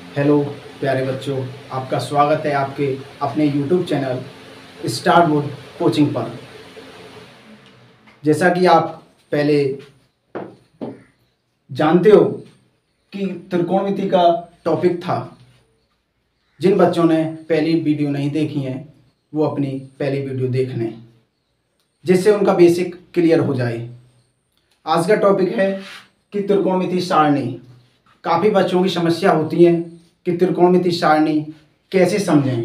Hello प्यारे बच्चों, आपका स्वागत है आपके अपने YouTube channel star board coaching पर। जैसा कि आप पहले जानते हो कि त्रिकोणमिति का टॉपिक था। जिन बच्चों ने पहली वीडियो नहीं देखी है वो अपनी पहली वीडियो देख लें, जिससे उनका बेसिक क्लियर हो जाए। आज का टॉपिक है कि त्रिकोणमिति सारणी। काफ़ी बच्चों की समस्या होती है कि त्रिकोणमिति सारणी कैसे समझें।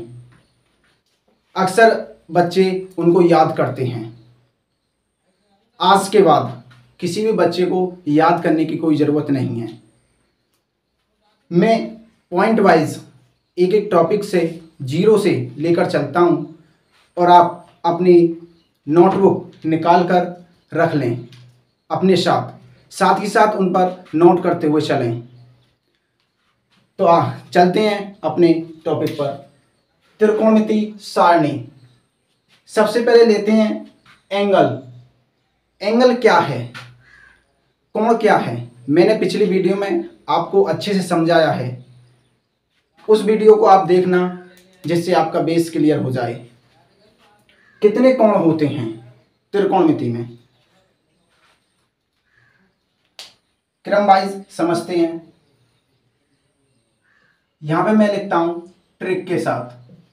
अक्सर बच्चे उनको याद करते हैं। आज के बाद किसी भी बच्चे को याद करने की कोई ज़रूरत नहीं है। मैं पॉइंट वाइज एक एक टॉपिक से जीरो से लेकर चलता हूँ और आप अपनी नोटबुक निकाल कर रख लें अपने साथ ही साथ उन पर नोट करते हुए चलें। तो चलते हैं अपने टॉपिक पर। त्रिकोणमिति सारणी। सबसे पहले लेते हैं एंगल। एंगल क्या है, कोण क्या है, मैंने पिछली वीडियो में आपको अच्छे से समझाया है। उस वीडियो को आप देखना जिससे आपका बेस क्लियर हो जाए। कितने कोण होते हैं त्रिकोणमिति में, क्रम वाइज समझते हैं। यहाँ पे मैं लिखता हूँ ट्रिक के साथ,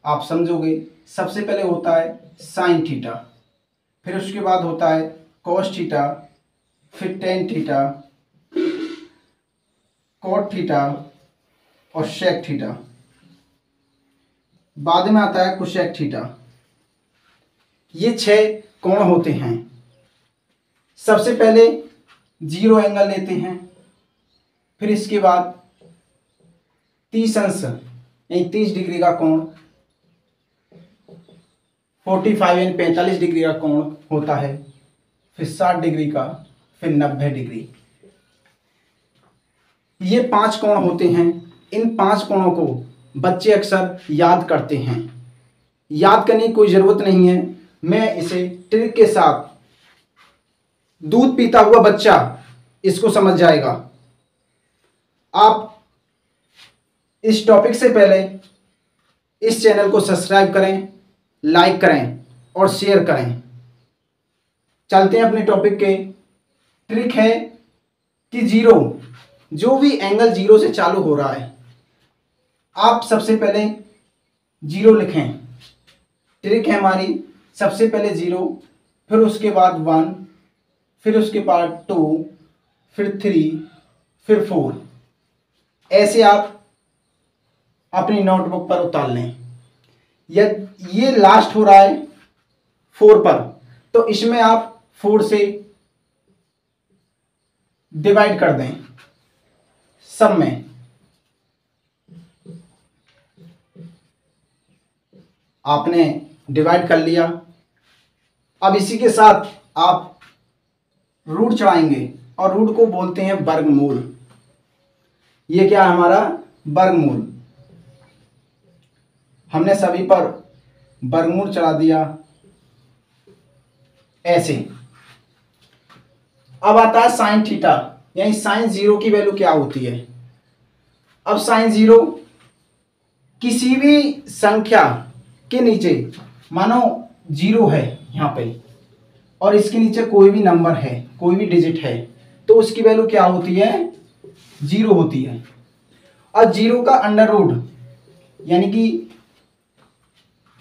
आप समझोगे। सबसे पहले होता है साइन थीटा, फिर उसके बाद होता है कॉस थीटा, फिर टेन थीटा, कॉट थीटा और सेक थीटा। बाद में आता है कोसेक थीटा। ये 6 कोण होते हैं। सबसे पहले जीरो एंगल लेते हैं, फिर इसके बाद 30 अंश यानी 30 डिग्री का कोण, 45 यानी 45 डिग्री का कोण होता है, फिर 60 डिग्री का, फिर 90 डिग्री। ये 5 कोण होते हैं। इन 5 कोणों को बच्चे अक्सर याद करते हैं। याद करने की कोई ज़रूरत नहीं है। मैं इसे ट्रिक के साथ, दूध पीता हुआ बच्चा इसको समझ जाएगा। आप इस टॉपिक से पहले इस चैनल को सब्सक्राइब करें, लाइक करें और शेयर करें। चलते हैं अपने टॉपिक के। ट्रिक है कि जीरो, जो भी एंगल जीरो से चालू हो रहा है, आप सबसे पहले जीरो लिखें। ट्रिक है हमारी, सबसे पहले जीरो, फिर उसके बाद 1, फिर उसके बाद 2, फिर 3, फिर 4। ऐसे आप अपनी नोटबुक पर उतार लें। ये लास्ट हो रहा है 4 पर, तो इसमें आप 4 से डिवाइड कर दें सब में। आपने डिवाइड कर लिया। अब इसी के साथ आप रूट चढ़ाएंगे और रूट को बोलते हैं वर्गमूल। ये क्या है हमारा वर्गमूल। हमने सभी पर वर्गमूल चढ़ा दिया ऐसे। अब आता है साइन थीटा, यानी साइन जीरो की वैल्यू क्या होती है। अब साइन जीरो किसी भी संख्या के नीचे, मानो जीरो है यहाँ पे और इसके नीचे कोई भी नंबर है, कोई भी डिजिट है, तो उसकी वैल्यू क्या होती है, जीरो होती है। और जीरो का अंडर रूट यानी कि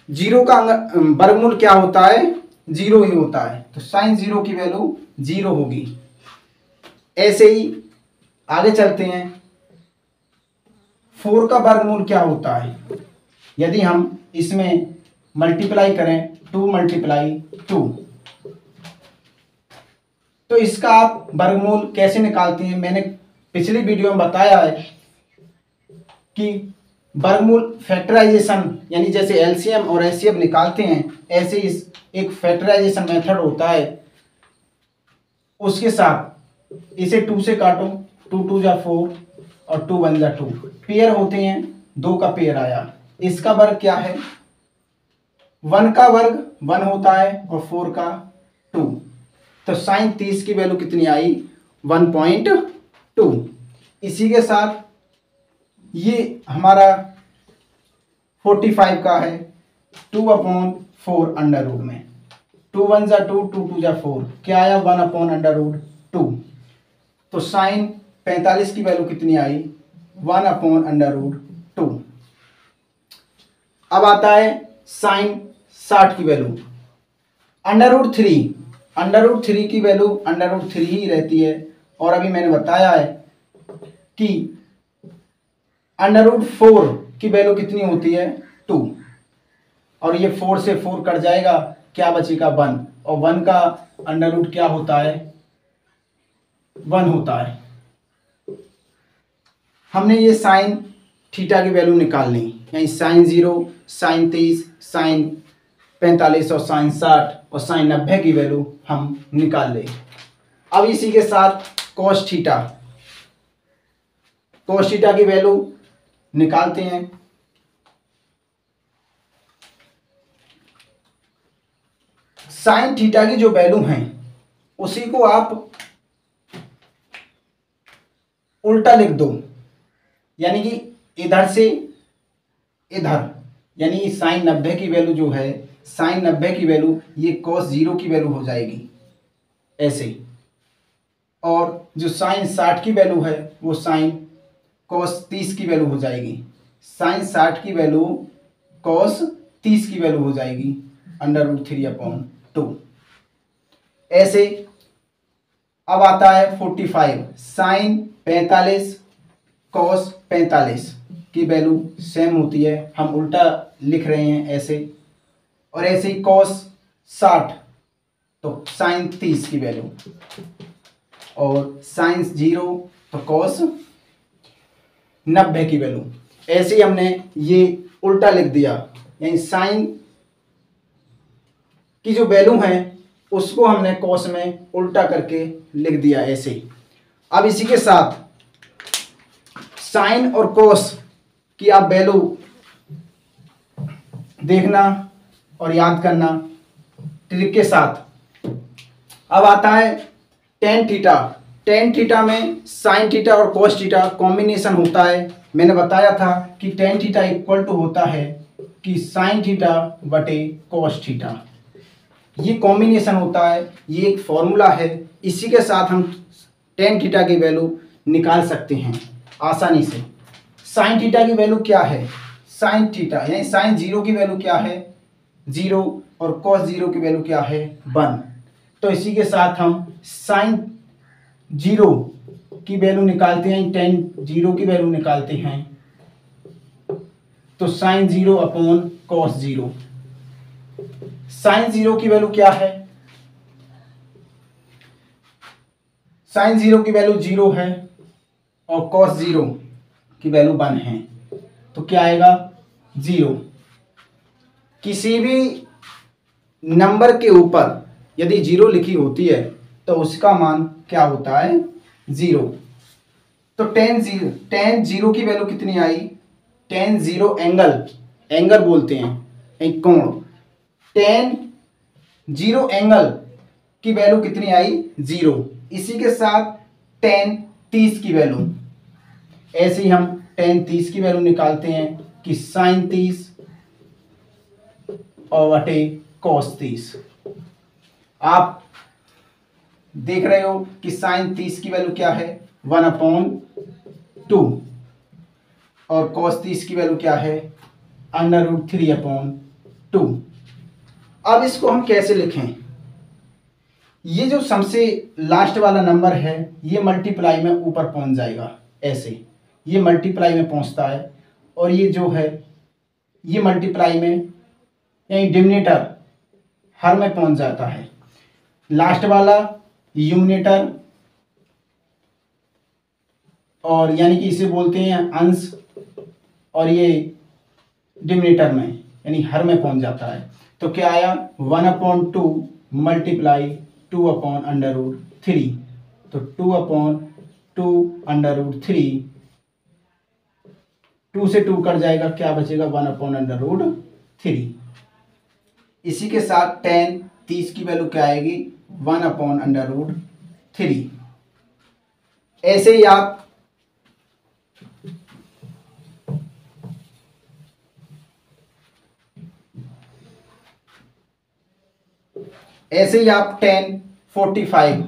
जीरो का वर्गमूल क्या होता है, जीरो ही होता है। तो साइन जीरो की वैल्यू जीरो होगी। ऐसे ही आगे चलते हैं। 4 का वर्गमूल क्या होता है, यदि हम इसमें मल्टीप्लाई करें 2 × 2, तो इसका आप वर्गमूल कैसे निकालते हैं। मैंने पिछली वीडियो में बताया है कि वर्गमूल फैक्टराइजेशन यानी जैसे एलसीएम और एचसीएफ निकालते हैं, ऐसे इस एक फैक्टराइजेशन मेथड होता है। उसके साथ इसे 2 से काटो, 2 × 2 = 4 और 2 × 1 = 2। पेयर होते हैं, 2 का पेयर आया। इसका वर्ग क्या है, 1 का वर्ग 1 होता है और 4 का 2। तो साइन 30 की वैल्यू कितनी आई, 1.2। इसी के साथ ये हमारा 45 का है 2/4 अंडर रूट में, 2 1 जा 2, 2 2 जा 4, क्या आया 1/√2। तो साइन 45 की वैल्यू कितनी आई 1/√2। अब आता है साइन 60 की वैल्यू अंडर रूट 3 की वैल्यू अंडर रूट 3 ही रहती है। और अभी मैंने बताया है कि अंडर रूट 4 की वैल्यू कितनी होती है 2, और ये 4 से 4 कट जाएगा, क्या बचेगा 1, और 1 का अंडर रूट क्या होता है 1 होता है। हमने ये साइन थीटा की वैल्यू निकालनी, यानी साइन 0, साइन 30, साइन 45 और साइन 60 और साइन 90 की वैल्यू हम निकाल लें। अब इसी के साथ कॉस थीटा की वैल्यू निकालते हैं। साइन थीटा की जो वैल्यू है उसी को आप उल्टा लिख दो, यानी कि इधर से इधर, यानी साइन 90 की वैल्यू जो है, साइन 90 की वैल्यू ये कॉस 0 की वैल्यू हो जाएगी ऐसे, और जो साइन 60 की वैल्यू है वो साइन कॉस 30 की वैल्यू हो जाएगी। साइन 60 की वैल्यू कॉस 30 की वैल्यू हो जाएगी अंडर रूट 3/2 ऐसे। अब आता है 45, साइन 45 कॉस 45 की वैल्यू सेम होती है, हम उल्टा लिख रहे हैं ऐसे, और ऐसे ही कॉस 60 तो साइन 30 की वैल्यू, और साइन 0 तो कॉस 90 की वैल्यू। ऐसे ही हमने ये उल्टा लिख दिया, यानी साइन की जो वैल्यू है उसको हमने कॉस में उल्टा करके लिख दिया ऐसे। अब इसी के साथ साइन और कॉस की आप वैल्यू देखना और याद करना ट्रिक के साथ। अब आता है टेन थीटा में साइन थीटा और कॉस थीटा कॉम्बिनेशन होता है। मैंने बताया था कि टेन थीटा इक्वल टू होता है कि साइन थीटा बटे कॉस थीटा, ये कॉम्बिनेशन होता है, ये एक फॉर्मूला है। इसी के साथ हम टेन थीटा की वैल्यू निकाल सकते हैं आसानी से। साइन थीटा की वैल्यू क्या है, साइन थीटा यानी साइन 0 की वैल्यू क्या है 0, और कॉस 0 की वैल्यू क्या है 1। तो इसी के साथ हम साइन 0 की वैल्यू निकालते हैं, टेन 0 की वैल्यू निकालते हैं, तो साइन 0/कॉस 0। साइन 0 की वैल्यू क्या है, साइन 0 की वैल्यू 0 है और कॉस 0 की वैल्यू 1 है, तो क्या आएगा 0। किसी भी नंबर के ऊपर यदि 0 लिखी होती है तो उसका मान क्या होता है 0। तो टेन 0 की वैल्यू कितनी आई, टेन 0 एंगल बोलते हैं एक कोण, टेन 0 एंगल की वैल्यू कितनी आई 0। इसी के साथ टेन 30 की वैल्यू, ऐसे ही हम टेन 30 की वैल्यू निकालते हैं कि साइन 30 और बटे कॉस 30। आप देख रहे हो कि साइन 30 की वैल्यू क्या है 1/2 और कॉस 30 की वैल्यू क्या है अंडर रूट 3/2। अब इसको हम कैसे लिखें, ये जो सबसे लास्ट वाला नंबर है ये मल्टीप्लाई में ऊपर पहुंच जाएगा ऐसे, ये मल्टीप्लाई में पहुंचता है, और ये जो है ये मल्टीप्लाई में यानी डिनोमिनेटर हर में पहुंच जाता है, लास्ट वाला न्यूमरेटर, और यानी कि इसे बोलते हैं अंश, और ये डिनोमिनेटर में यानी हर में पहुंच जाता है। तो क्या आया 1/2 मल्टीप्लाई 2/√3, तो 2/2 2 से 2 कट जाएगा, क्या बचेगा 1/√3। इसी के साथ टेन 30 की वैल्यू क्या आएगी 1/√3। ऐसे ही आप ऐसे ही आप टेन 45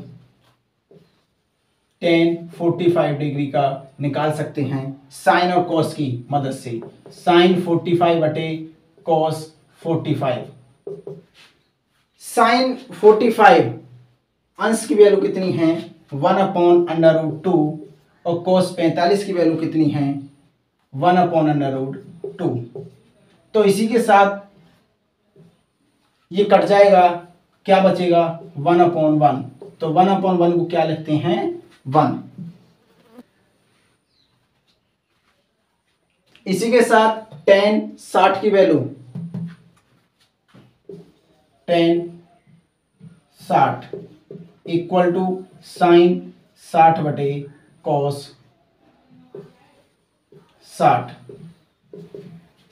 डिग्री का निकाल सकते हैं साइन और कॉस की मदद से। साइन 45 बटे कॉस 45। साइन 45 अंश की वैल्यू कितनी है 1/√2 और कॉस 45 की वैल्यू कितनी है 1/√2। तो इसी के साथ ये कट जाएगा, क्या बचेगा 1/1। तो 1/1 को क्या लिखते हैं 1। इसी के साथ tan 60 की value tan 60 equal to sine 60 बटे कॉस 60।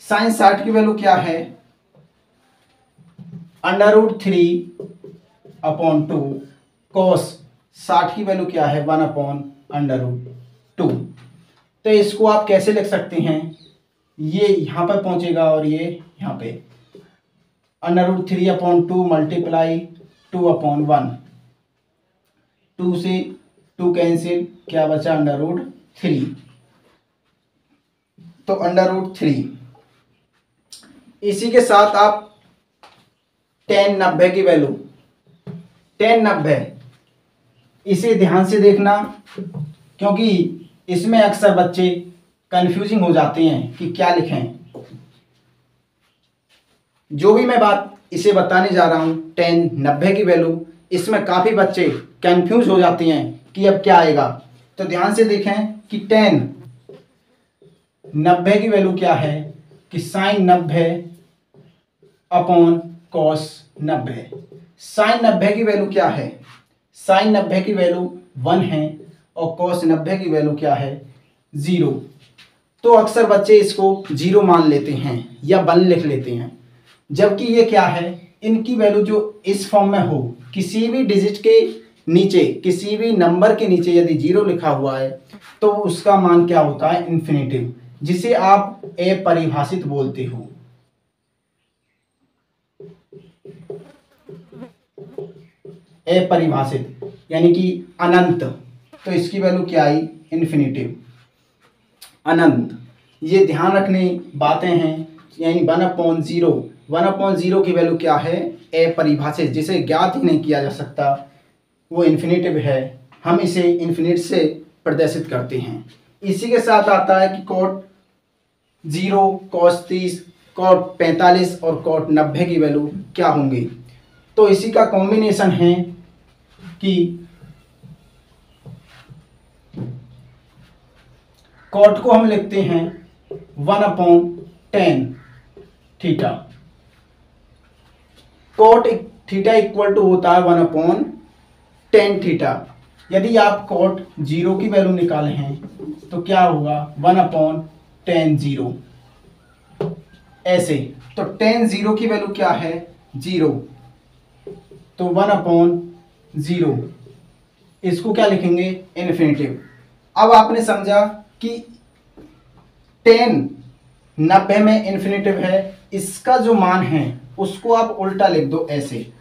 साइन 60 की वैल्यू क्या है √3/2। कॉस 60 की वैल्यू क्या है 1/√2। तो इसको आप कैसे लिख सकते हैं, ये यहां पर पहुंचेगा और ये यहां पे √3/2 मल्टीप्लाई 2/1। 2 से 2 कैंसिल, क्या बचा √3। तो √3। इसी के साथ आप tan 90 की वैल्यू tan 90, इसे ध्यान से देखना क्योंकि इसमें अक्सर बच्चे कंफ्यूजिंग हो जाते हैं कि क्या लिखें। जो भी मैं बात इसे बताने जा रहा हूं tan 90 की वैल्यू, इसमें काफी बच्चे कंफ्यूज हो जाते हैं कि अब क्या आएगा। तो ध्यान से देखें कि tan 90 की वैल्यू क्या है कि साइन 90 अपॉन कॉस 90। साइन 90 की वैल्यू क्या है, साइन 90 की वैल्यू 1 है और कॉस 90 की वैल्यू क्या है 0। तो अक्सर बच्चे इसको 0 मान लेते हैं या 1 लिख लेते हैं, जबकि ये क्या है, इनकी वैल्यू जो इस फॉर्म में हो, किसी भी डिजिट के नीचे, किसी भी नंबर के नीचे यदि 0 लिखा हुआ है तो उसका मान क्या होता है इन्फिनेटिव, जिसे आप अपरिभाषित बोलते हो। अपरिभाषित यानी कि अनंत। तो इसकी वैल्यू क्या आई इन्फिनेटिव, अनंत। ये ध्यान रखने बातें हैं, यानी 1/0। 1/0 की वैल्यू क्या है अपरिभाषित, जिसे ज्ञात ही नहीं किया जा सकता, वो इन्फिनेटिव है। हम इसे इन्फिनिट से प्रदर्शित करते हैं। इसी के साथ आता है कि cot 0, cos 30, cot 45 और cot 90 की वैल्यू क्या होंगी। तो इसी का कॉम्बिनेशन है कि cot को हम लिखते हैं 1/tan theta. cot theta equal to होता है 1/tan थीटा। यदि आप cot 0 की वैल्यू निकाले हैं तो क्या होगा 1/tan 0। ऐसे तो tan 0 की वैल्यू क्या है 0, तो 1/0 इसको क्या लिखेंगे इन्फिनेटिव। अब आपने समझा कि tan 90 में इन्फिनेटिव है, इसका जो मान है उसको आप उल्टा लिख दो ऐसे,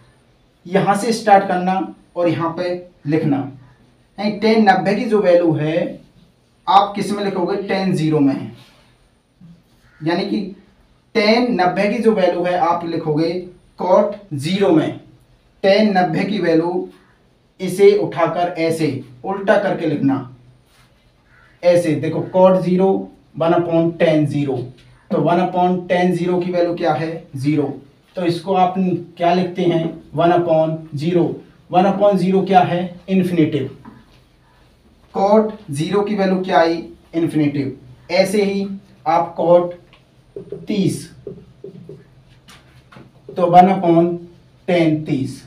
यहां से स्टार्ट करना और यहां पे लिखना। tan 90 की जो वैल्यू है आप किस में लिखोगे tan 0 में है, यानी कि tan 90 की जो वैल्यू है आप लिखोगे cot 0 में। tan 90 की वैल्यू इसे उठाकर ऐसे उल्टा करके लिखना, ऐसे देखो cot 0 1/tan 0। तो 1/tan 0 की वैल्यू क्या है 0, तो इसको आप क्या लिखते हैं 1/0। 1/0 क्या है इन्फिनेटिव। cot 0 की वैल्यू क्या आई इन्फिनेटिव। ऐसे ही आप cot 30, तो 1/tan 30।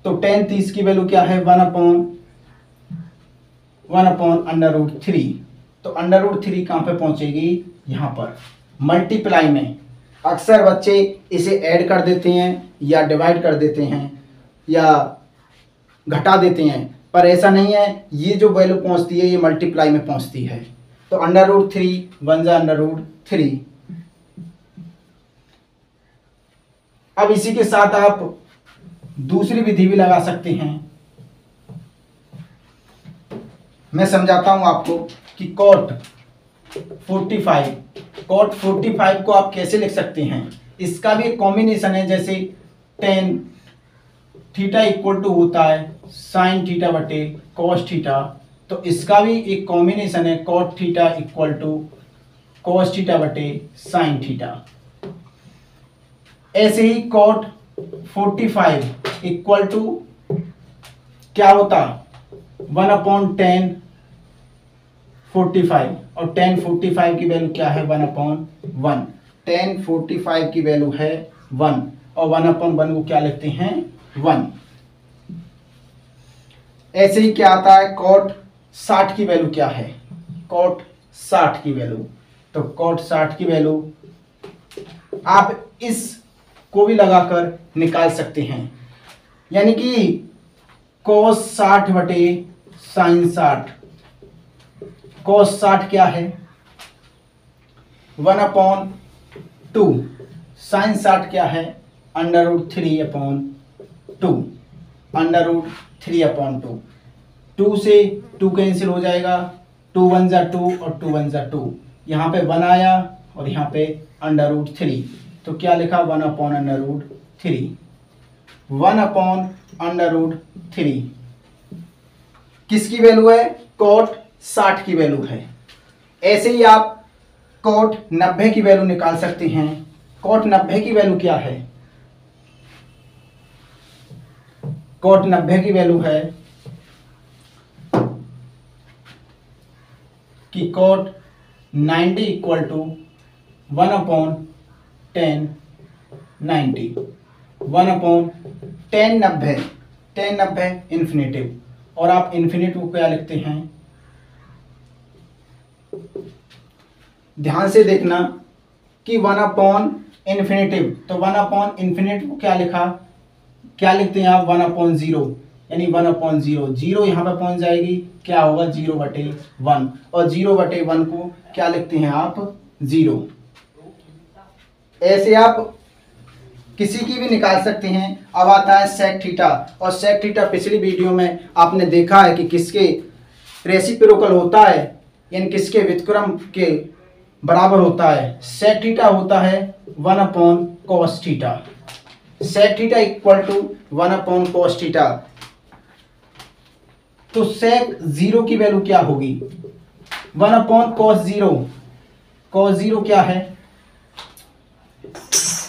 तो tan 30 की वैल्यू क्या है 1/√3। तो √3 कहां पे पहुंचेगी यहां पर मल्टीप्लाई में। अक्सर बच्चे इसे ऐड कर देते हैं या डिवाइड कर देते हैं या घटा देते हैं, पर ऐसा नहीं है। ये जो वैल्यू पहुंचती है ये मल्टीप्लाई में पहुंचती है। तो √3 1 √3। अब इसी के साथ आप दूसरी विधि भी लगा सकते हैं। मैं समझाता हूं आपको कि cot 45 को आप कैसे लिख सकते हैं। इसका भी एक कॉम्बिनेशन है, जैसे tan थीटा इक्वल टू होता है साइन थीटा बटे कॉस थीटा, तो इसका भी एक कॉम्बिनेशन है cot theta equal to cos theta बटे साइन थीटा। ऐसे ही cot 45 इक्वल टू क्या होता 1/tan 45, और tan 45 की वैल्यू क्या है 1/1। tan 45 की वैल्यू है 1 और 1/1 को क्या लिखते हैं 1। ऐसे ही क्या आता है cot 60 की वैल्यू क्या है, cot 60 की वैल्यू, तो cot 60 की वैल्यू आप इस को भी लगाकर निकाल सकते हैं, यानी कि cos 60 बटे sin 60। cos 60 क्या है 1/2, sin 60 क्या है √3/2, √3/2। 2 से 2 कैंसिल हो जाएगा, 2 1 जा 2 और 2 1 जा 2, यहाँ पे 1 आया और यहाँ पे √3, तो क्या लिखा 1/√3, 1/√3 किसकी वैल्यू है cot 60 की वैल्यू है। ऐसे ही आप cot 90 की वैल्यू निकाल सकते हैं। cot 90 की वैल्यू क्या है, cot 90 की वैल्यू है कि cot 90 equal to 1/tan 90, 1/tan 90, tan 90 infinitive, और आप इन्फिनेटिव को क्या लिखते हैं, ध्यान से देखना कि 1/इन्फिनेटिव, तो 1/इन्फिनेटिव को क्या लिखा, क्या लिखते हैं आप 1/0, यानी 1/0, 0 यहाँ पे पहुंच जाएगी, क्या होगा 0/1, और 0/1 को क्या लिखते हैं आप 0। ऐसे आप किसी की भी निकाल सकते हैं। अब आता है sec थीटा, और sec थीटा पिछली वीडियो में आपने देखा है कि किसके रेसिप्रोकल होता है, यानी किसके व्युत्क्रम के बराबर होता है। sec थीटा होता है 1/cos theta, sec theta equal to 1/cos theta. तो sec 0 की वैल्यू क्या होगी 1/cos 0, cos 0 क्या है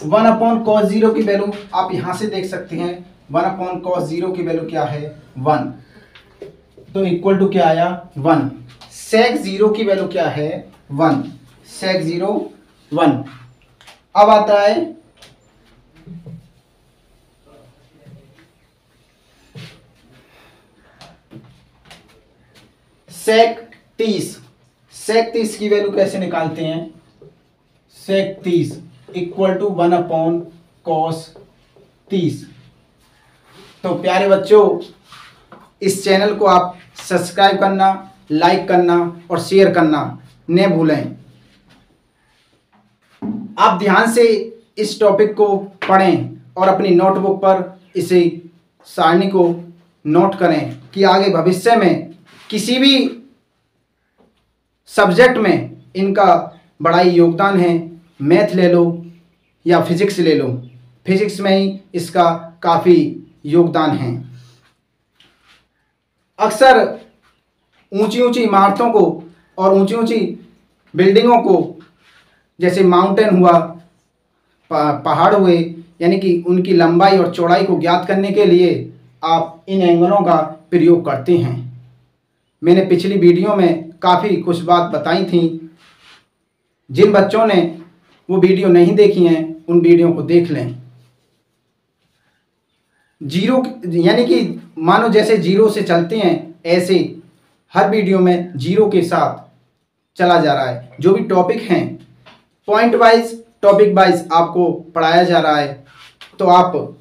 1/cos 0 की वैल्यू आप यहां से देख सकते हैं, 1/cos 0 की वैल्यू क्या है 1, तो इक्वल टू क्या आया 1। sec 0 की वैल्यू क्या है 1, sec 0 1। अब आता है sec 30, sec 30 की वैल्यू कैसे निकालते हैं, sec 30 इक्वल टू 1/cos 30। तो प्यारे बच्चों, इस चैनल को आप सब्सक्राइब करना, लाइक करना और शेयर करना न भूलें। आप ध्यान से इस टॉपिक को पढ़ें और अपनी नोटबुक पर इसे सारणी को नोट करें कि आगे भविष्य में किसी भी सब्जेक्ट में इनका बड़ा ही योगदान है। मैथ ले लो या फिजिक्स ले लो, फिजिक्स में ही इसका काफ़ी योगदान है। अक्सर ऊंची ऊंची इमारतों को और ऊंची ऊंची बिल्डिंगों को, जैसे माउंटेन हुआ, पहाड़ हुए, यानी कि उनकी लंबाई और चौड़ाई को ज्ञात करने के लिए आप इन एंगलों का प्रयोग करते हैं। मैंने पिछली वीडियो में काफ़ी कुछ बात बताई थी। जिन बच्चों ने वो वीडियो नहीं देखी हैं उन वीडियो को देख लें। जीरो यानी कि मानो जैसे जीरो से चलते हैं, ऐसे हर वीडियो में जीरो के साथ चला जा रहा है। जो भी टॉपिक हैं पॉइंट वाइज, टॉपिक वाइज आपको पढ़ाया जा रहा है, तो आप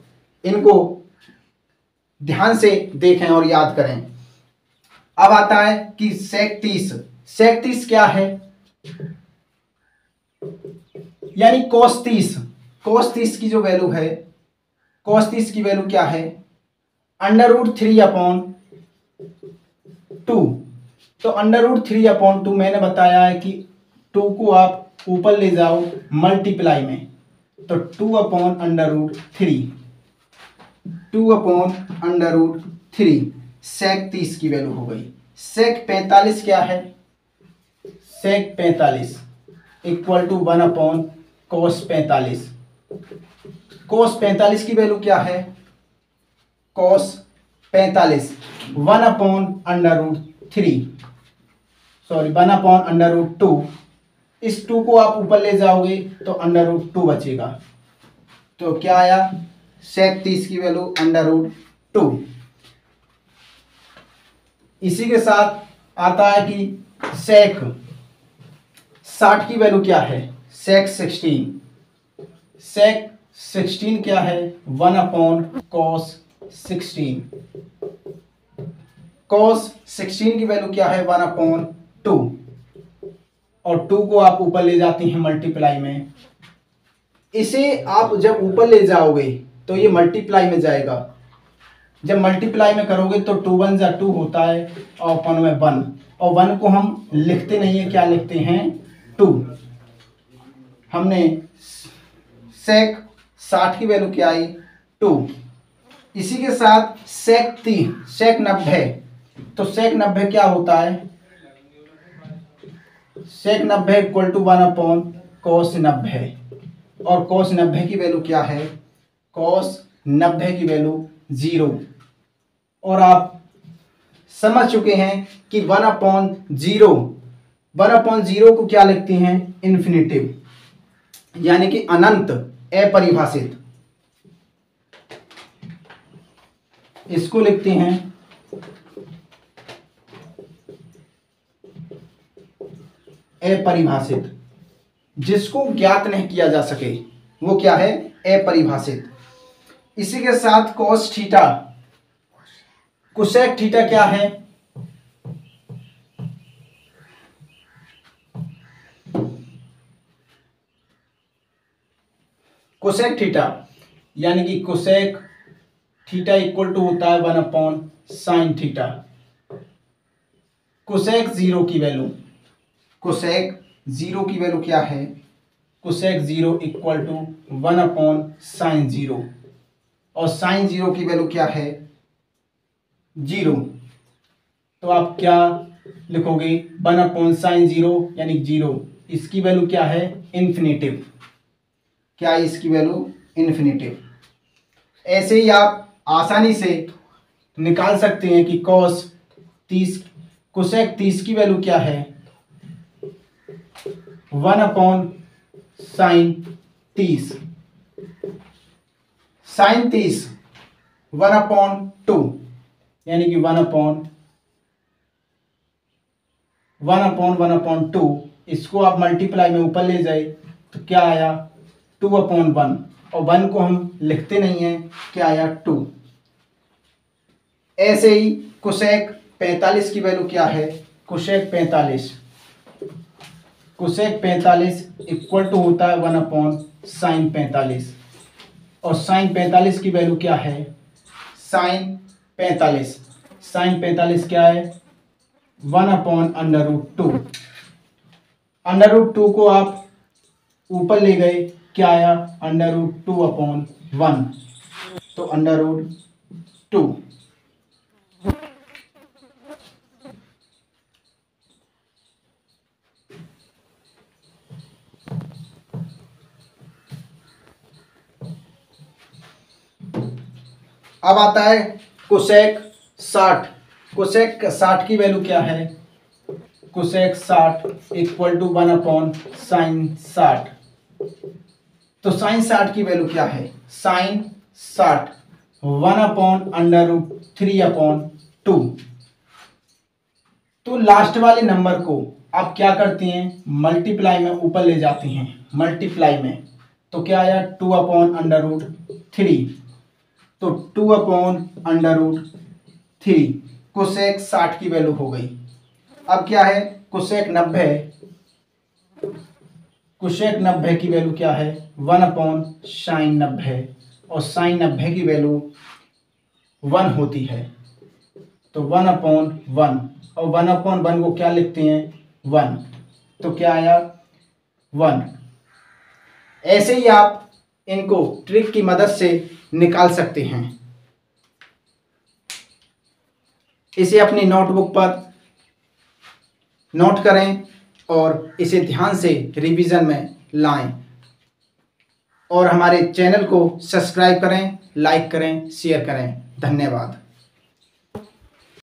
इनको ध्यान से देखें और याद करें। अब आता है कि sec 30, sec 30 क्या है, यानी cos 30, cos 30 की जो वैल्यू है कॉस 30 की वैल्यू क्या है, √3/2। तो √3/2 मैंने बताया है कि 2 को आप ऊपर ले जाओ मल्टीप्लाई में, तो 2/√3, 2/√3 सेक 30 की वैल्यू हो गई। सेक 45 क्या है, सेक 45 इक्वल टू 1/cos 45। cos 45 की वैल्यू क्या है, cos 45 1/√2। इस 2 को आप ऊपर ले जाओगे तो √2 बचेगा। तो क्या आया, सेक 30 की वैल्यू √2। इसी के साथ आता है कि सेक 60 की वैल्यू क्या है, सेक 16। सेक 16 क्या है, 1/cos 16। cos 16 की वैल्यू क्या है, 1/2। और 2 को आप ऊपर ले जाते हैं मल्टीप्लाई में। इसे आप जब ऊपर ले जाओगे तो ये मल्टीप्लाई में जाएगा। जब मल्टीप्लाई में करोगे तो 2 1 जा 2 होता है और अपन में 1, और 1 को हम लिखते नहीं है, क्या लिखते हैं, 2। हमने सेक 60 की वैल्यू क्या आई, 2। इसी के साथ सेक 90। तो सेक 90 क्या होता है, सेक 90 इक्वल टू 1/cos 90। और cos 90 की वैल्यू क्या है, cos 90 की वैल्यू 0। और आप समझ चुके हैं कि 1/0 को क्या लिखते हैं, इन्फिनिटिव, यानी कि अनंत, अपरिभाषित। इसको लिखते हैं अपरिभाषित। जिसको ज्ञात नहीं किया जा सके वो क्या है, अपरिभाषित। इसी के साथ cos थीटा, कोसेक थीटा क्या है, कोसेक थीटा, यानी कि कोसेक थीटा इक्वल टू होता है 1/sin थीटा। कोसेक 0 की वैल्यू, कोसेक 0 की वैल्यू क्या है, कोसेक 0 इक्वल टू 1/sin 0। और sin 0 की वैल्यू क्या है, 0। तो आप क्या लिखोगे, 1/sin 0 यानी 0। इसकी वैल्यू क्या है, इन्फिनिटिव। क्या है इसकी वैल्यू, इन्फिनिटिव। ऐसे ही आप आसानी से निकाल सकते हैं कि cos 30, कोसेक 30 की वैल्यू क्या है, 1/sin 30। sin 30 1/2, यानी कि 1/2। इसको आप मल्टीप्लाई में ऊपर ले जाए तो क्या आया, 2/1। और 1 को हम लिखते नहीं है, क्या आया, 2। ऐसे ही कोसेक 45 की वैल्यू क्या है, कोसेक 45, कोसेक 45 इक्वल टू होता है 1/sin 45। और sin 45 की वैल्यू क्या है, sin 45 क्या है, 1/√2। √2 को आप ऊपर ले गए, क्या आया, √2/1। तो √2। अब आता है कोसेक 60। कोसेक 60 की वैल्यू क्या है, कोसेक 60 इक्वल टू 1/sin 60। तो sin 60 की वैल्यू क्या है, sin 60 1/√3/2। तो लास्ट वाले नंबर को आप क्या करते हैं, मल्टीप्लाई में ऊपर ले जाते हैं, मल्टीप्लाई में। तो क्या आया, 2/√3। तो 2/√3 कोसेक 60 की वैल्यू हो गई। अब क्या है, कोसेक 90। कोसेक 90 की वैल्यू क्या है, 1/sin 90। और sin 90 की वैल्यू 1 होती है। तो 1/1 और 1/1 को क्या लिखते हैं 1, तो क्या आया 1। ऐसे ही आप इनको ट्रिक की मदद से निकाल सकते हैं। इसे अपनी नोटबुक पर नोट करें और इसे ध्यान से रिवीजन में लाएं और हमारे चैनल को सब्सक्राइब करें, लाइक करें, शेयर करें। धन्यवाद।